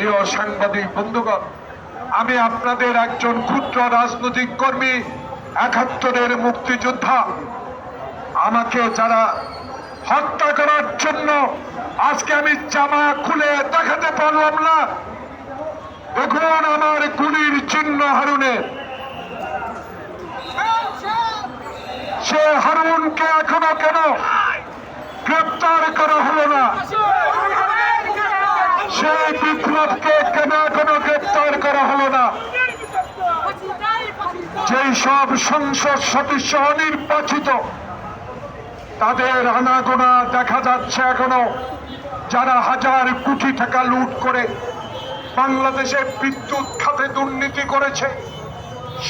প্রিয় সাংবাদিক বন্ধুগণ, আমি আপনাদের একজন ক্ষুদ্র রাজনৈতিক কর্মী, ৭১-এর মুক্তিযোদ্ধা। আমাকে যারা হত্যা করার জন্য আজকে আমি জামা খুলে দেখাতে পারলাম না। দেখুন আমার গুলির চিহ্ন হারুনের। সে হারুনকে এখনো কেন গ্রেপ্তার করা হলো না? সেই বিপ্লবকে কেন এখনো গ্রেপ্তার করা হলো না? যেই সব সংসদ সদস্য অনির্বাচিত, তাদের আনাগোনা দেখা যাচ্ছে এখনো, যারা হাজার কোটি টাকা লুট করে বাংলাদেশে বিদ্যুৎ খাতে দুর্নীতি করেছে,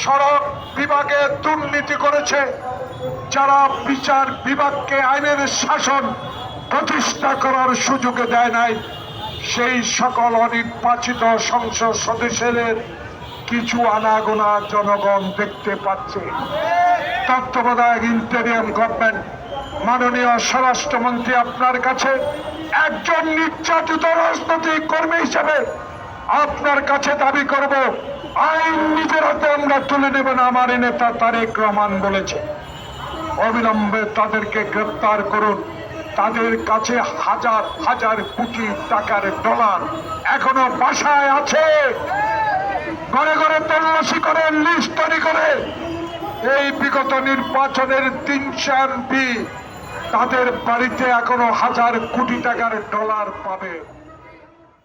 সড়ক বিভাগে দুর্নীতি করেছে, যারা বিচার বিভাগকে আইনের শাসন প্রতিষ্ঠা করার সুযোগ দেয় নাই, সেই সকল অনির্বাচিত সংসদ সদস্যদের কিছু আনাগোনা জনগণ দেখতে পাচ্ছে। তত্ত্বাবধায়ক ইন্টেরিয়াম গভর্নমেন্ট, মাননীয় স্বরাষ্ট্রমন্ত্রী, আপনার কাছে একজন নির্যাতিত রাজনৈতিক কর্মী হিসেবে আপনার কাছে দাবি করব, আইন নিজের হাতে আমরা তুলে নেব না। আমার নেতা তারেক রহমান বলেছে, অবিলম্বে তাদেরকে গ্রেপ্তার করুন। তাদের কাছে হাজার হাজার কোটি টাকার ডলার এখনো বাসায় আছে। ঘরে ঘরে তল্লাশি করে, লিস্ট তৈরি করে এই বিগত নির্বাচনের ৩০০ এমপি, তাদের বাড়িতে এখনো হাজার কোটি টাকার ডলার পাবে।